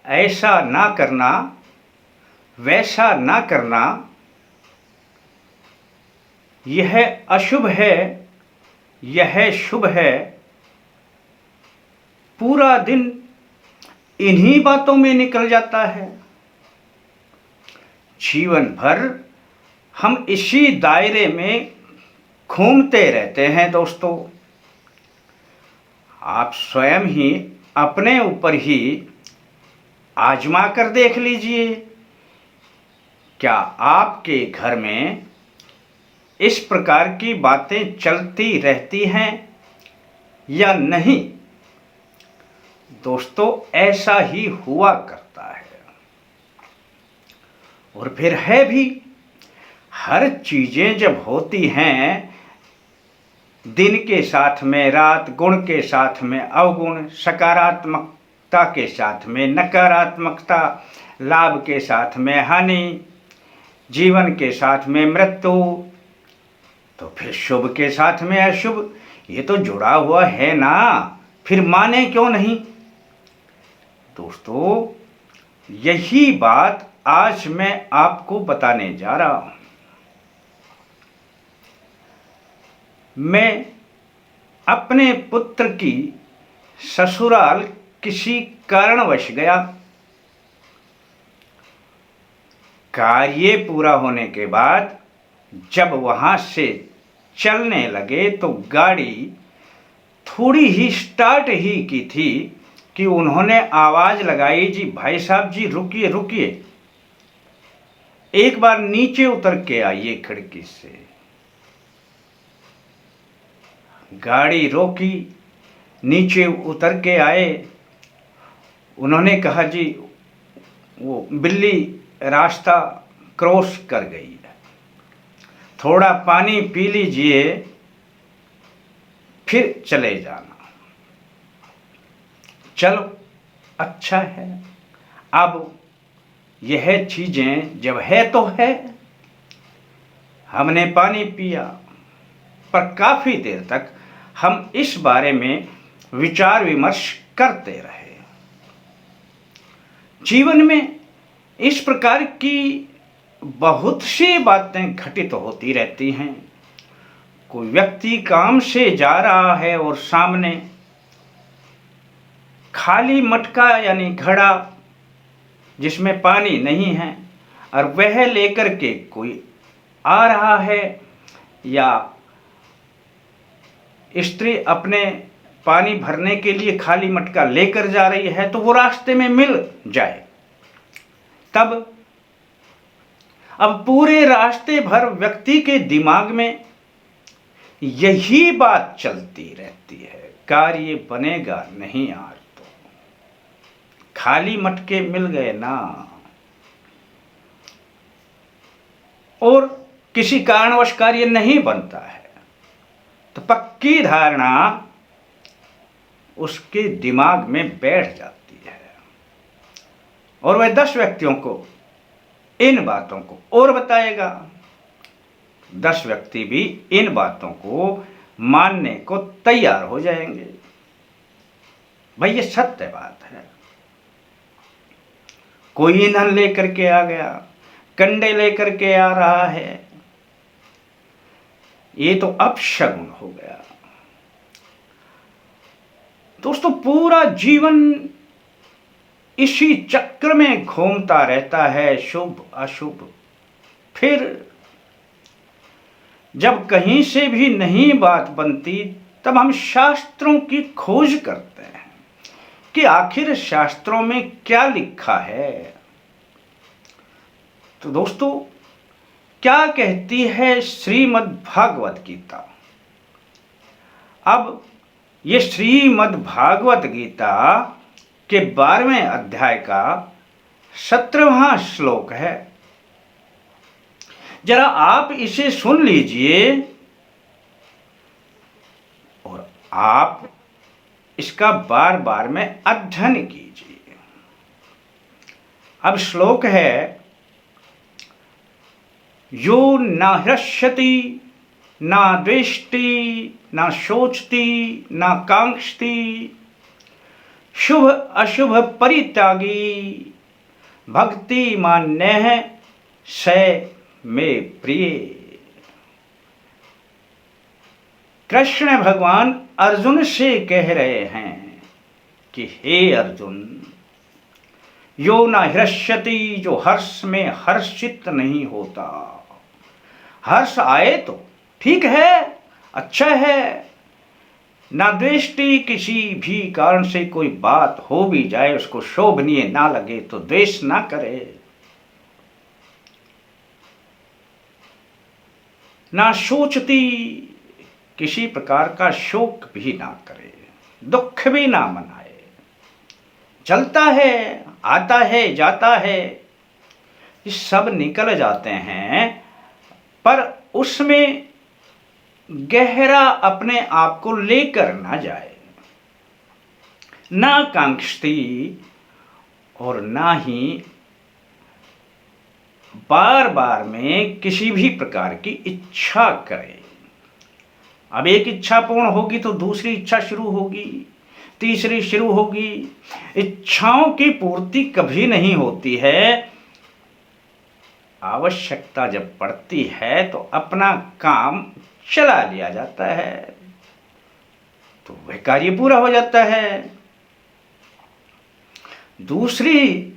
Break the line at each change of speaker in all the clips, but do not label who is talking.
ऐसा ना करना, वैसा ना करना, यह अशुभ है, यह शुभ है, पूरा दिन इन्हीं बातों में निकल जाता है। जीवन भर हम इसी दायरे में घूमते रहते हैं। दोस्तों, आप स्वयं ही अपने ऊपर ही आजमा कर देख लीजिए, क्या आपके घर में इस प्रकार की बातें चलती रहती हैं या नहीं। दोस्तों, ऐसा ही हुआ करता है और फिर है भी। हर चीजें जब होती हैं, दिन के साथ में रात, गुण के साथ में अवगुण, सकारात्मकता के साथ में नकारात्मकता, लाभ के साथ में हानि, जीवन के साथ में मृत्यु, तो फिर शुभ के साथ में अशुभ, ये तो जुड़ा हुआ है ना, फिर माने क्यों नहीं। दोस्तों, यही बात आज मैं आपको बताने जा रहा हूं। मैं अपने पुत्र की ससुराल किसी कारणवश गया। कार्य पूरा होने के बाद जब वहां से चलने लगे तो गाड़ी थोड़ी ही स्टार्ट ही की थी कि उन्होंने आवाज लगाई, जी भाई साहब जी रुकिए रुकिए, एक बार नीचे उतर के आइए खिड़की से। गाड़ी रोकी, नीचे उतर के आए। उन्होंने कहा, जी वो बिल्ली रास्ता क्रॉस कर गई है, थोड़ा पानी पी लीजिए फिर चले जाना। चलो, अच्छा है। अब यह चीजें जब है तो है, हमने पानी पिया, पर काफी देर तक हम इस बारे में विचार विमर्श करते रहे। जीवन में इस प्रकार की बहुत सी बातें घटित होती रहती हैं। कोई व्यक्ति काम से जा रहा है और सामने खाली मटका यानी घड़ा जिसमें पानी नहीं है, और वह लेकर के कोई आ रहा है, या स्त्री अपने पानी भरने के लिए खाली मटका लेकर जा रही है, तो वो रास्ते में मिल जाए, तब अब पूरे रास्ते भर व्यक्ति के दिमाग में यही बात चलती रहती है, कार्य बनेगा नहीं आज तो, खाली मटके मिल गए ना। और किसी कारणवश कार्य नहीं बनता है तो पक्की धारणा उसके दिमाग में बैठ जाती है और वह 10 व्यक्तियों को इन बातों को और बताएगा। 10 व्यक्ति भी इन बातों को मानने को तैयार हो जाएंगे। भाई, ये सत्य बात है। कोई ईंधन लेकर के आ गया, कंडे लेकर के आ रहा है, ये तो अपशगुन हो गया। दोस्तों, पूरा जीवन इसी चक्र में घूमता रहता है, शुभ अशुभ। फिर जब कहीं से भी नहीं बात बनती, तब हम शास्त्रों की खोज करते हैं कि आखिर शास्त्रों में क्या लिखा है। तो दोस्तों, क्या कहती है श्रीमद् भागवत गीता। अब ये श्रीमद् भागवत गीता के 12वें अध्याय का 17वां श्लोक है। जरा आप इसे सुन लीजिए और आप इसका बार बार में अध्ययन कीजिए। अब श्लोक है, यो न हृष्यति न द्वेष्टि न शोचति न कांक्षति शुभ अशुभ परित्यागी, भक्ति मान्य है सै में प्रिय। कृष्ण भगवान अर्जुन से कह रहे हैं कि हे अर्जुन, यो न हृष्यति, जो हर्ष में हर्षित नहीं होता। हर्ष आए तो ठीक है, अच्छा है, ना द्वेष्टि, किसी भी कारण से कोई बात हो भी जाए उसको शोभनीय ना लगे तो द्वेष ना करे, ना सोचती, किसी प्रकार का शोक भी ना करे, दुख भी ना मनाए। चलता है, आता है, जाता है, ये सब निकल जाते हैं, पर उसमें गहरा अपने आप को लेकर ना जाए, ना कांक्षती और ना ही बार बार में किसी भी प्रकार की इच्छा करे। अब एक इच्छा पूर्ण होगी तो दूसरी इच्छा शुरू होगी, तीसरी शुरू होगी। इच्छाओं की पूर्ति कभी नहीं होती है। आवश्यकता जब पड़ती है तो अपना काम चला लिया जाता है, तो वह कार्य पूरा हो जाता है। दूसरी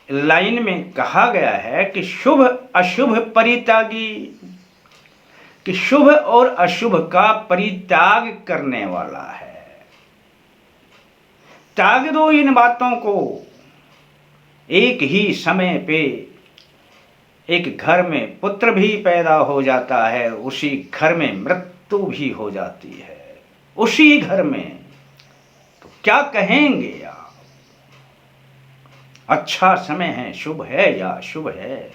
लाइन में कहा गया है कि शुभ अशुभ परित्यागी, कि शुभ और अशुभ का परित्याग करने वाला है। त्याग दो इन बातों को। एक ही समय पे एक घर में पुत्र भी पैदा हो जाता है, उसी घर में मृत्यु भी हो जाती है, उसी घर में। तो क्या कहेंगे आप? अच्छा समय है, शुभ है या अशुभ है?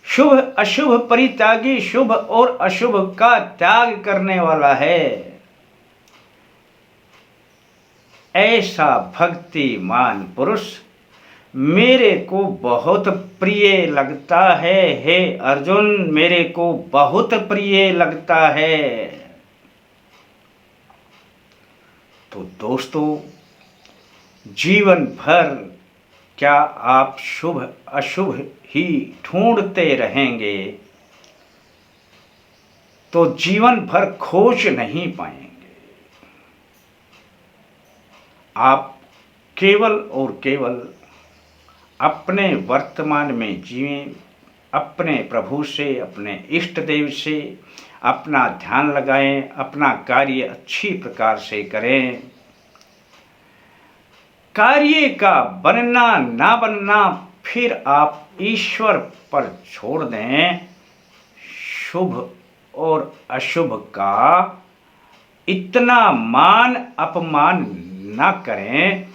शुभ अशुभ परित्यागी, शुभ और अशुभ का त्याग करने वाला है। ऐसा भक्तिमान पुरुष मेरे को बहुत प्रिय लगता है। हे अर्जुन, मेरे को बहुत प्रिय लगता है। तो दोस्तों, जीवन भर क्या आप शुभ अशुभ ही ढूंढते रहेंगे तो जीवन भर खोज नहीं पाएंगे। आप केवल और केवल अपने वर्तमान में जिएं, अपने प्रभु से, अपने इष्ट देव से अपना ध्यान लगाएं, अपना कार्य अच्छी प्रकार से करें। कार्य का बनना ना बनना फिर आप ईश्वर पर छोड़ दें। शुभ और अशुभ का इतना मान अपमान ना करें।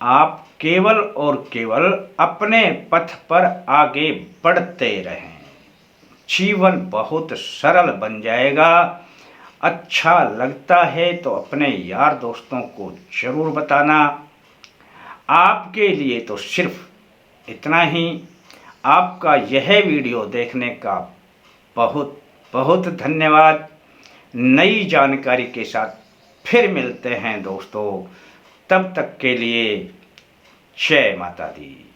आप केवल और केवल अपने पथ पर आगे बढ़ते रहें। जीवन बहुत सरल बन जाएगा। अच्छा लगता है तो अपने यार दोस्तों को जरूर बताना। आपके लिए तो सिर्फ इतना ही। आपका यह वीडियो देखने का बहुत बहुत धन्यवाद। नई जानकारी के साथ फिर मिलते हैं दोस्तों। तब तक के लिए जय माता दी।